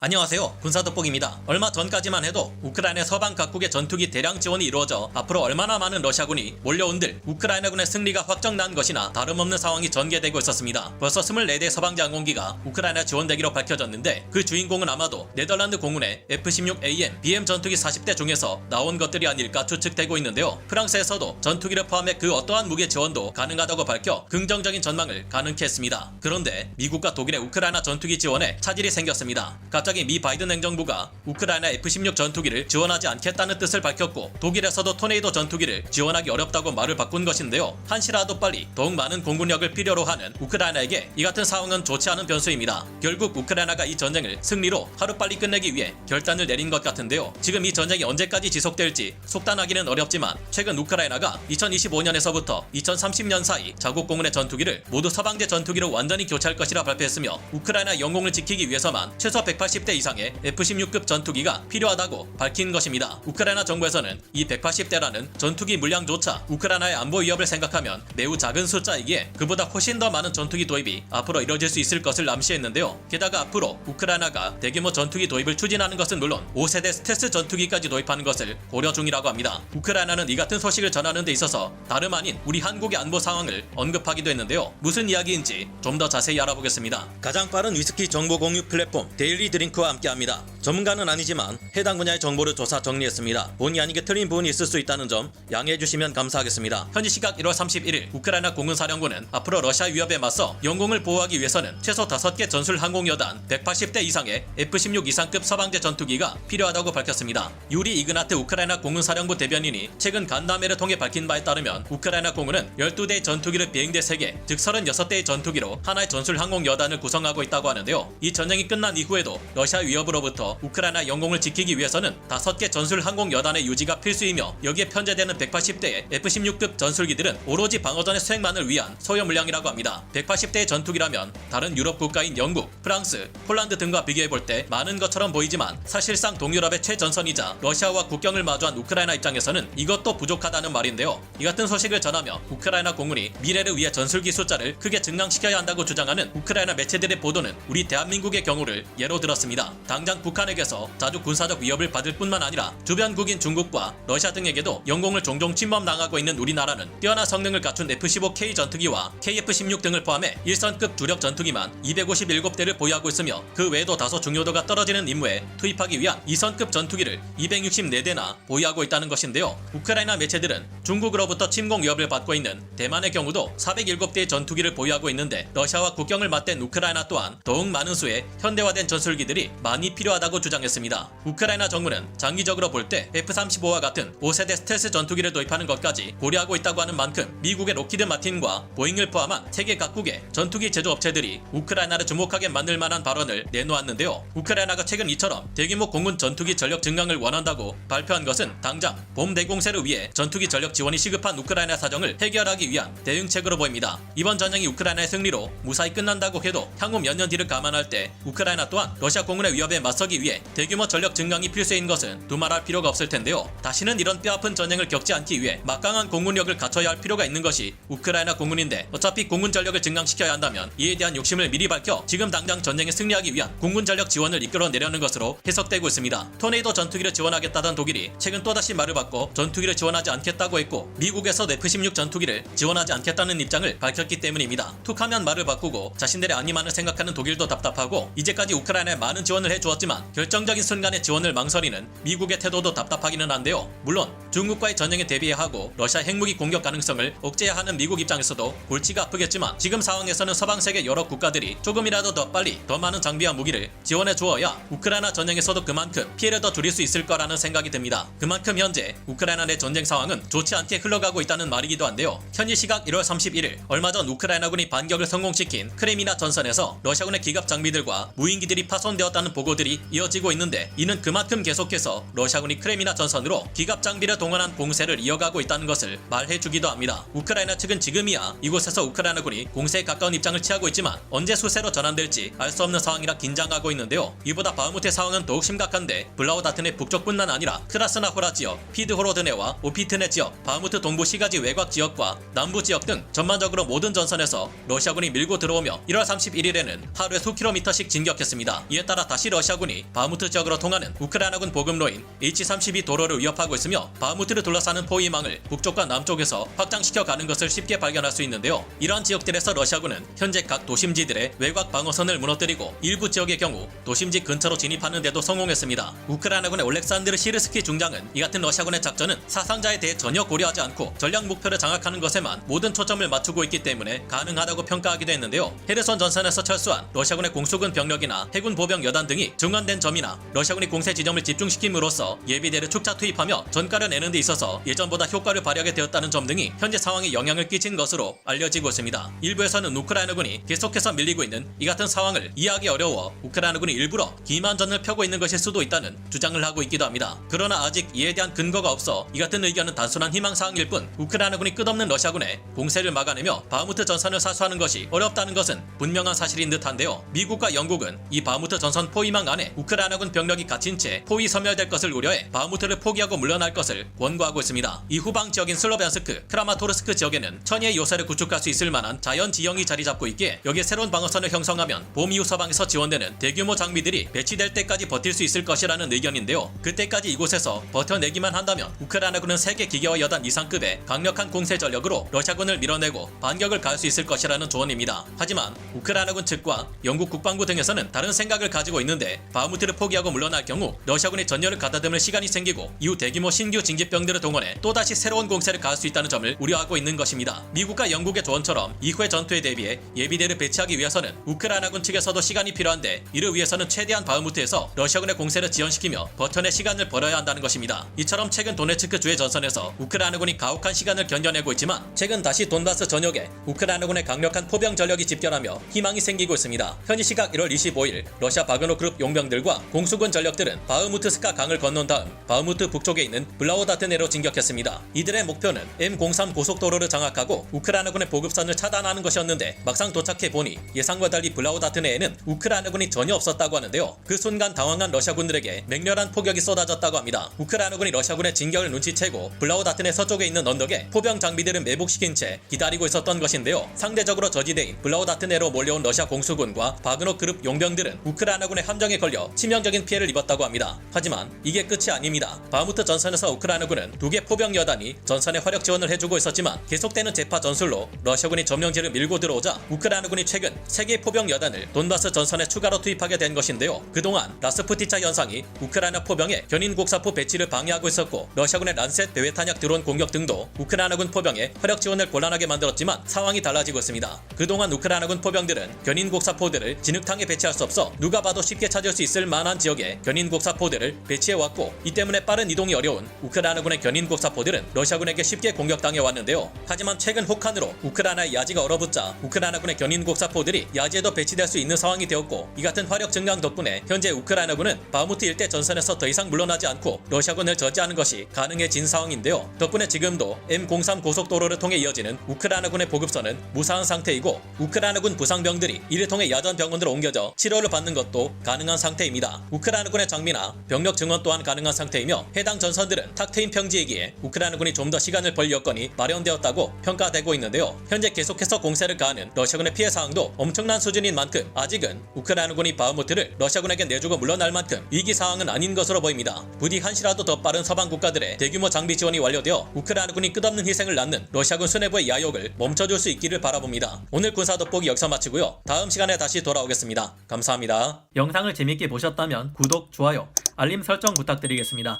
안녕하세요. 군사돋보기입니다. 얼마 전까지만 해도 우크라이나 서방 각국의 전투기 대량 지원이 이루어져 앞으로 얼마나 많은 러시아군이 몰려온들 우크라이나군의 승리가 확정난 것이나 다름없는 상황이 전개되고 있었습니다. 벌써 24대 서방제 항공기가 우크라이나 지원되기로 밝혀졌는데 그 주인공은 아마도 네덜란드 공군의 F-16AM BM 전투기 40대 중에서 나온 것들이 아닐까 추측되고 있는데요. 프랑스에서도 전투기를 포함해 그 어떠한 무기 지원도 가능하다고 밝혀 긍정적인 전망을 가능케 했습니다. 그런데 미국과 독일의 우크라이나 전투기 지원에 차질이 생겼습니다. 갑자기 미 바이든 행정부가 우크라이나 F-16 전투기를 지원하지 않겠다는 뜻을 밝혔고 독일에서도 토네이도 전투기를 지원하기 어렵다고 말을 바꾼 것인데요. 한시라도 빨리 더욱 많은 공군력을 필요로 하는 우크라이나에게 이 같은 상황은 좋지 않은 변수입니다. 결국 우크라이나가 이 전쟁을 승리로 하루빨리 끝내기 위해 결단을 내린 것 같은데요. 지금 이 전쟁이 언제까지 지속될지 속단하기는 어렵지만 최근 우크라이나가 2025년에서부터 2030년 사이 자국 공군의 전투기를 모두 서방제 전투기로 완전히 교체할 것이라 발표했으며 우크라이나 영공을 지키기 위해서만 최소 180대 이상의 F-16급 전투기가 필요하다고 밝힌 것입니다. 우크라이나 정부에서는 이 180대라는 전투기 물량조차 우크라이나의 안보 위협을 생각하면 매우 작은 숫자이기에 그보다 훨씬 더 많은 전투기 도입이 앞으로 이뤄질 수 있을 것을 암시했는데요. 게다가 앞으로 우크라이나가 대규모 전투기 도입을 추진하는 것은 물론 5세대 스텔스 전투기까지 도입하는 것을 고려 중이라고 합니다. 우크라이나는 이 같은 소식을 전하는 데 있어서 다름 아닌 우리 한국의 안보 상황을 언급하기도 했는데요. 무슨 이야기인지 좀 더 자세히 알아보겠습니다. 가장 빠른 위스키 정보 공유 플랫폼 데일리 드링크와 함께합니다. 전문가는 아니지만 해당 분야의 정보를 조사 정리했습니다. 본의 아니게 틀린 부분이 있을 수 있다는 점 양해해 주시면 감사하겠습니다. 현지 시각 1월 31일 우크라이나 공군사령부는 앞으로 러시아 위협에 맞서 영공을 보호하기 위해서는 최소 5개 전술 항공여단 180대 이상의 F-16 이상급 서방제 전투기가 필요하다고 밝혔습니다. 유리 이그나트 우크라이나 공군사령부 대변인이 최근 간담회를 통해 밝힌 바에 따르면 우크라이나 공군은 12대의 전투기를 비행대 3개, 즉 36대의 전투기로 하나의 전술 항공여단을 구성하고 있다고 하는데요. 이 전쟁이 끝난 이후에도 러시아 위협으로부터 우크라이나 영공을 지키기 위해서는 5개 전술 항공여단의 유지가 필수이며 여기에 편제되는 180대의 F-16급 전술기들은 오로지 방어전의 수행만을 위한 소요 물량이라고 합니다. 180대의 전투기라면 다른 유럽 국가인 영국, 프랑스, 폴란드 등과 비교해볼 때 많은 것처럼 보이지만 사실상 동유럽의 최전선이자 러시아와 국경을 마주한 우크라이나 입장에서는 이것도 부족하다는 말인데요. 이 같은 소식을 전하며 우크라이나 공군이 미래를 위해 전술기 숫자를 크게 증강시켜야 한다고 주장하는 우크라이나 매체들의 보도는 우리 대한민국의 경우를 예로 들었습니다. 당장 북한에게서 자주 군사적 위협을 받을 뿐만 아니라 주변국인 중국과 러시아 등에게도 영공을 종종 침범당하고 있는 우리나라는 뛰어난 성능을 갖춘 F-15K 전투기와 KF-16 등을 포함해 1선급 주력 전투기만 257대를 보유하고 있으며 그 외에도 다소 중요도가 떨어지는 임무에 투입하기 위한 2선급 전투기를 264대나 보유하고 있다는 것인데요. 우크라이나 매체들은 중국으로부터 침공 위협을 받고 있는 대만의 경우도 407대의 전투기를 보유하고 있는데 러시아와 국경을 맞댄 우크라이나 또한 더욱 많은 수의 현대화된 전술기들이 많이 필요하다고 주장했습니다. 우크라이나 정부는 장기적으로 볼 때 F-35와 같은 5세대 스텔스 전투기를 도입하는 것까지 고려하고 있다고 하는 만큼 미국의 록히드 마틴과 보잉을 포함한 세계 각국의 전투기 제조업체들이 우크라이나를 주목하게 만들 만한 발언을 내놓았는데요. 우크라이나가 최근 이처럼 대규모 공군 전투기 전력 증강을 원한다고 발표한 것은 당장 봄 대공세를 위해 전투기 전력 지원이 시급한 우크라이나 사정을 해결하기 위한 대응책으로 보입니다. 이번 전쟁이 우크라이나의 승리로 무사히 끝난다고 해도 향후 몇 년 뒤를 감안할 때 우크라이나 또한 러시아 공군의 위협에 맞서기 위해 대규모 전력 증강이 필수인 것은 두말할 필요가 없을 텐데요. 다시는 이런 뼈아픈 전쟁을 겪지 않기 위해 막강한 공군력을 갖춰야 할 필요가 있는 것이 우크라이나 공군인데 어차피 공군 전력을 증강시켜야 한다면 이에 대한 욕심을 미리 밝혀 지금 당장 전쟁에 승리하기 위한 공군 전력 지원을 이끌어내려는 것으로 해석되고 있습니다. 토네이도 전투기를 지원하겠다던 독일이 최근 또다시 말을 바꿔 전투기를 지원하지 않겠다고 했고 미국에서 F-16 전투기를 지원하지 않겠다는 입장을 밝혔기 때문입니다. 툭하면 말을 바꾸고 자신들의 안위만을 생각하는 독일도 답답하고 이제까지 우크라이나에 많은 지원을 해주었지만 결정적인 순간에 지원을 망설이는 미국의 태도도 답답하기는 한데요. 물론 중국과의 전쟁에 대비해야 하고 러시아 핵무기 공격 가능성을 억제해야 하는 미국 입장에서도 골치가 아프겠지만 지금 상황에서는 서방 세계 여러 국가들이 조금이라도 더 빨리 더 많은 장비와 무기를 지원해 주어야 우크라이나 전쟁에서도 그만큼 피해를 더 줄일 수 있을 거라는 생각이 듭니다. 그만큼 현재 우크라이나 내 전쟁 상황은 좋지 않게 흘러가고 있다는 말이기도 한데요. 현지 시각 1월 31일 얼마 전 우크라이나군이 반격을 성공시킨 크레미나 전선에서 러시아군의 기갑 장비들과 무인기들이 파손되었다는 보고들이 이어지고 있는데 이는 그만큼 계속해서 러시아군이 크레미나 전선으로 기갑 장비를 동원한 공세를 이어가고 있다는 것을 말해주기도 합니다. 우크라이나 측은 지금이야 이곳에서 우크라이나군이 공세에 가까운 입장을 취하고 있지만 언제 수세로 전환될지 알 수 없는 상황이라 긴장하고 있는데요. 이보다 바흐무트의 상황은 더욱 심각한데 블라우다튼의 북쪽뿐만 아니라 크라스나호라 지역, 피드호로드네와 오피트네 지역, 바흐무트 동부 시가지 외곽 지역과 남부 지역 등 전반적으로 모든 전선에서 러시아군이 밀고 들어오며 1월 31일에는 하루에 수킬로미터씩 진격했습니다. 이에 따라 다시 러시아군이 바흐무트 지역으로 통하는 우크라이나군 보급로인 H-32 도로를 위협하고 있으며 바흐무트를 둘러싸는 포위망을 북쪽과 남쪽에서 확장시켜 가는 것을 쉽게 발견할 수 있는데요. 이러한 지역들에서 러시아군은 현재 각 도심지들의 외곽 방어선을 무너뜨리고 일부 지역의 경우 도심지 근처로 진입하는 데도 성공했습니다. 우크라이나군의 올렉산드르 시르스키 중장은 이 같은 러시아군의 작전은 사상자에 대해 전혀 고려하지 않고 전략 목표를 장악하는 것에만 모든 초점을 맞추고 있기 때문에 가능하다고 평가하기도 했는데요. 헤르손 전선에서 철수한 러시아군의 공수군 병력이나 해군 보병 여단 등이 증원된 점이나 러시아군이 공세 지점을 집중시킴으로써 예비대를 축차 투입하며 전가를 내는 데 있어서 예전보다 효과를 발휘하게 되었다는 점 등이 현재 상황에 영향을 끼친 것으로 알려지고 있습니다. 일부에서는 우크라이나군이 계속해서 밀리고 있는 이 같은 상황을 이해하기 어려워 우크라이나군이 일부러 기만전을 펴고 있는 것일 수도 있다는 주장을 하고 있기도 합니다. 그러나 아직 이에 대한 근거가 없어 이 같은 의견은 단순한 희망사항일 뿐 우크라이나군이 끝없는 러시아군의 공세를 막아내며 바흐무트 전선을 사수하는 것이 어렵다는 것은 분명한 사실인 듯한데요. 미국과 영국은 이 바흐무트 전선 포위망 안에 우크라이나군 병력이 갇힌 채 포위 섬멸될 것을 우려해 바흐무트를 포기하고 물러날 것을 권고하고 있습니다. 이 후방 지역인 슬로비안스크, 크라마토르스크 지역에는 천의의 요새를 구축할 수 있을 만한 자연 지형이 자리 잡고 있기에 여기에 새로운 방어선을 형성하면 봄 이후 서방에서 지원되는 대규모 장비들이 배치될 때까지 버틸 수 있을 것이라는 의견인데요. 그때까지 이곳에서 버텨내기만 한다면 우크라이나군은 세계 기계화 여단 이상급의 강력한 공세 전력으로 러시아군을 밀어내고 반격을 가할 수 있을 것이라는 조언입니다. 하지만 우크라이나군 측과 영국 국방부 등에서는 다른 생각을 가지고 있는데 바흐무트를 포기하고 물러날 경우 러시아군이 전열을 가다듬을 시간이 생기고 이후 대규모 신규 징집병들을 동원해 또다시 새로운 공세를 가할 수 있다는 점을 우려하고 있는 것입니다. 미국과 영국의 조언처럼 이후의 전투에 대비해 예비대를 배치하기 위해서는 우크라이나군 측에서도 시간이 필요한데 이를 위해서는 최대한 바흐무트에서 러시아군의 공세를 지연시키며 버텨낼 시간을 벌어야 한다는 것입니다. 이처럼 최근 도네츠크 주의 전선에서 우크라이나군이 가혹한 시간을 견뎌내고 있지만 최근 다시 돈바스 전역에 우크라이나군의 강력한 포병 전력이 집결하며 희망이 생기고 있습니다. 현지 시각 1월 25일 러시아 바그노 그룹 용병들과 공수군 전력들은 바흐무트스카 강을 건넌 다음 바흐무트 북쪽에 있는 블라우다트네로 진격했습니다. 이들의 목표는 M03 고속도로를 장악하고 우크라이나군의 보급선을 차단하는 것이었는데 막상 도착해 보니 예상과 달리 블라우다트네에는 우크라이나군이 전혀 없었다고 하는데요. 그 순간 당황한 러시아군들에게 맹렬한 포격이 쏟아졌다고 합니다. 우크라이나군이 러시아군의 진격을 눈치채고 블라우다트네 서쪽에 있는 언덕에 포병 장비들을 매복시킨 채 기다리고 있었던 것인데요. 상대적으로 저지대인 블라우다트네로 몰려온 러시아 공수군과 바그노 그룹 용병들은 우크라이나군의 함정에 걸려 치명적인 피해를 입었다고 합니다. 하지만 이게 끝이 아닙니다. 바흐무트 전선에서 우크라이나군은 2개 포병 여단이 전선에 화력 지원을 해주고 있었지만 계속되는 재파 전술로 러시아군이 점령지를 밀고 들어오자 우크라이나군이 최근 3개 포병 여단을 돈바스 전선에 추가로 투입하게 된 것인데요. 그동안 라스푸티차 현상이 우크라이나 포병의 견인 곡사포 배치를 방해하고 있었고 러시아군의 란셋 배회 탄약 드론 공격 등도 우크라이나군 포병의 화력 지원을 곤란하게 만들었지만 상황이 달라지고 있습니다. 그동안 우크라이나군 포병들은 견인 곡사포들을 진흙탕에 배치할 수 없어 누가 봐도 쉽게 찾을 수 있을 만한 지역에 견인 곡사포들을 배치해왔고 이 때문에 빠른 이동이 어려운 우크라이나군의 견인 곡사포들은 러시아군에게 쉽게 공격당해 왔는데요. 하지만 최근 혹한으로 우크라이나의 야지가 얼어붙자 우크라이나군의 견인 곡사포들이 야지에도 배치될 수 있는 상황이 되었고 이 같은 화력 증강 덕분에 현재 우크라이나군은 바흐무트 일대 전선에서 더 이상 물러나지 않고 러시아군을 저지하는 것이 가능해진 상황인데요. 덕분에 지금도 M03 고속도로를 통해 이어지는 우크라이나군의 보급선은 무사한 상태이고 우크라이나군 부상병들이 이를 통해 야전 병원으로 옮겨져 치료를 받는 것도 가능한 상태입니다. 우크라이나군의 장비나 병력 증원 또한 가능한 상태이며 해당 전선들은 탁 트인 평지이기에 우크라이나군이 좀 더 시간을 벌 여건이 마련되었다고 평가되고 있는데요. 현재 계속해서 공세를 가하는 러시아군의 피해 사항도 엄청난 수준인 만큼 아직은 우크라이나군이 바흐무트를 러시아군에게 내주고 물러날 만큼 위기 상황은 아닌 것으로 보입니다. 부디 한시라도 더 빠른 서방 국가들의 대규모 장비 지원이 완료되어 우크라이나군이 끝없는 희생을 낳는 러시아군 수뇌부의 야욕을 멈춰줄 수 있기를 바라봅니다. 오늘 군사 돋보기 여기서 마치고요. 다음 시간에 다시 돌아오겠습니다. 감사합니다. 영상을 재밌게 보셨다면 구독, 좋아요, 알림 설정 부탁드리겠습니다.